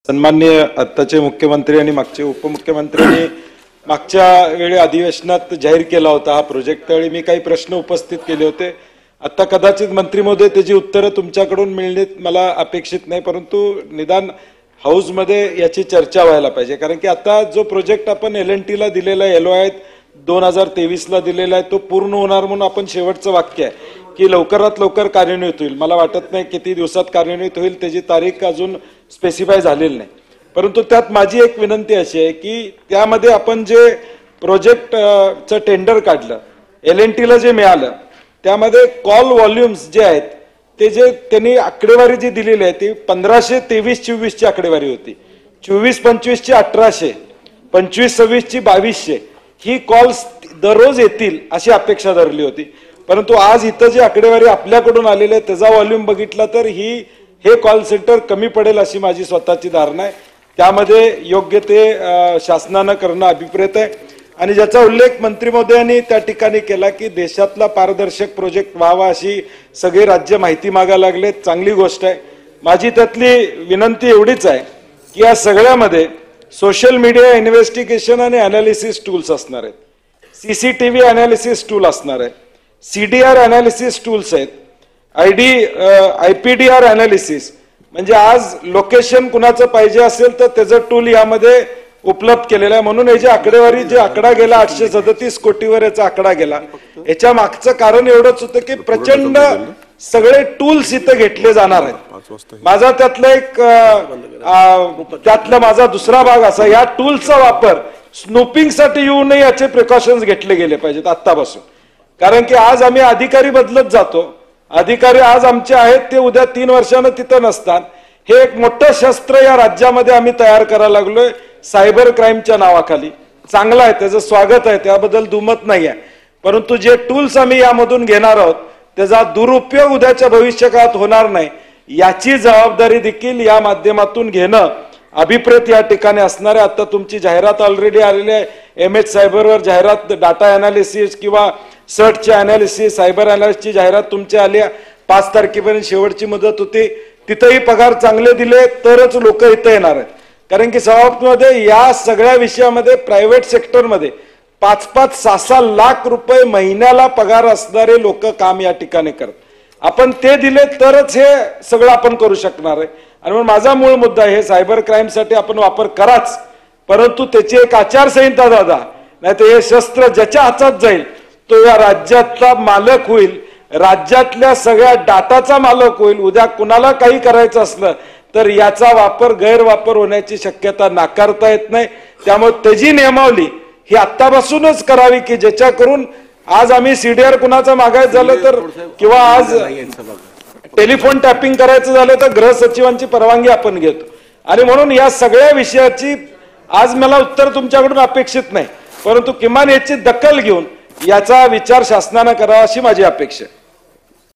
सन्माननीय आत्ताचे मुख्यमंत्री आणि मागचे उपमुख्यमंत्र्यांनी मागच्या वेळी अधिवेशनात जाहीर केला होता हा प्रोजेक्ट। त्यावेळी मी काही प्रश्न उपस्थित केले होते। आता कदाचित मंत्री महोदय त्याची उत्तरं तुमच्याकडून मिळणे मला अपेक्षित नाही, परंतु निदान हाऊसमध्ये याची चर्चा व्हायला पाहिजे। कारण की आता जो प्रोजेक्ट आपण LNT ला दिलेला आहे, LOI 2023 ला दिलेला आहे, तो पूर्ण होणार म्हणून आपण शेवटचं वाक्य आहे की लवकरात लवकर कार्यान्वित होईल। मला वाटत नाही किती दिवसात कार्यान्वित होईल, त्याची तारीख अजून स्पेसिफाय झालेली नाही। परंतु त्यात माझी एक विनंती अशी आहे की त्यामध्ये आपण जे प्रोजेक्टचं टेंडर काढलं, LNT ला जे मिळालं, त्यामध्ये कॉल व्हॉल्यूम्स जे आहेत ते जे त्यांनी आकडेवारी जी दिलेली आहे ती 1523-24 ची आकडेवारी होती, 24-25 ची 1800, 25-26 ची 2200 ही कॉल्स दररोज येतील अशी अपेक्षा धरली होती। परंतु आज इथं जी आकडेवारी आपल्याकडून आलेली आहे त्याचा व्हॉल्यूम बघितला तर हे कॉल सेंटर कमी पडेल अशी माझी स्वतःची धारणा आहे। त्यामध्ये योग्य ते शासनानं करणं अभिप्रेत आहे आणि ज्याचा उल्लेख मंत्री महोदयांनी त्या ठिकाणी केला की देशातला पारदर्शक प्रोजेक्ट व्हावा अशी सगळे राज्य माहिती मागायला लागले, चांगली गोष्ट आहे। माझी त्यातली विनंती एवढीच आहे की या सगळ्यामध्ये सोशल मीडिया इन्व्हेस्टिगेशन आणि अनालिसिस टूल्स असणार आहेत, CCTV अनालिसिस टूल असणार आहे, CDR अनालिसिस टूल्स आहेत, IPDR अनालिसिस, म्हणजे आज लोकेशन कुणाचं पाहिजे असेल तर त्याचं टूल यामध्ये उपलब्ध केलेला आहे। म्हणून याची आकडेवारी जे आकडा गेला 837 कोटीवर याचा आकडा गेला, याच्या मागचं कारण एवढंच होतं की प्रचंड सगळे टूल्स इथं घेतले जाणार आहेत। माझा त्यातला माझा दुसरा भाग असा, या टूल्सचा वापर स्नूपिंगसाठी येऊ नये याचे प्रिकॉशन्स घेतले गेले पाहिजेत आत्तापासून। कारण की आज आम्ही अधिकारी बदलत जातो, अधिकारी आज आमचे आहेत ते उद्या 3 वर्षांनी तिथं नसतात। हे एक मोठं शस्त्र या राज्यामध्ये आम्ही तयार करायला लागलोय सायबर क्राईमच्या नावाखाली। चांगलं आहे, त्याचं स्वागत आहे, त्याबद्दल दुमत नाही आहे। परंतु जे टूल्स आम्ही यामधून घेणार आहोत त्याचा दुरुपयोग उद्याच्या भविष्यकाळात होणार नाही याची जबाबदारी देखील या माध्यमातून घेणं अभिप्रेत या ठिकाणी असणार आहे। आता तुमची जाहिरात ऑलरेडी आलेली आहे, MH सायबरवर जाहिरात, डाटा अनालिसिस किंवा सर्चच्या अनालिसिस, सायबर अनालिसिसची जाहिरात तुमची आली आहे। 5 तारखेपर्यंत शेवटची मुदत होती, तिथेही पगार चांगले दिले तरच लोक इथं येणार आहेत। कारण की सभापतीमध्ये या सगळ्या विषयामध्ये प्रायव्हेट सेक्टरमध्ये 5-5, 6-6 लाख रुपये महिन्याला पगार असणारे लोक काम या ठिकाणी करतात। आपण ते दिले तरच हे सगळं आपण करू शकणार आहे। आणि म्हणून माझा मूळ मुद्दा आहे, सायबर क्राईमसाठी आपण वापर कराच, परंतु त्याची एक आचारसंहिता दादा, नाही तर हे शस्त्र ज्याच्या हातात जाईल तो या राज्यातला मालक होईल, राज्यातल्या सगळ्या डाटाचा मालक होईल। उद्या कुणाला काही करायचं असलं तर याचा वापर गैरवापर होण्याची शक्यता नाकारता येत नाही। त्यामुळे त्याची नियमावली ही आत्तापासूनच करावी की ज्याच्या करून आज आम्ही CDR कुणाचं मागायचं झालं तर किंवा आज टेलिफोन टॅपिंग करायचं झालं तर गृह सचिवांची परवानगी आपण घेतो। आणि म्हणून या सगळ्या विषयाची आज मला उत्तर तुमच्याकडून अपेक्षित नाही, परंतु किमान याची दखल घेऊन याचा विचार शासनानं करावा अशी माझी अपेक्षा आहे।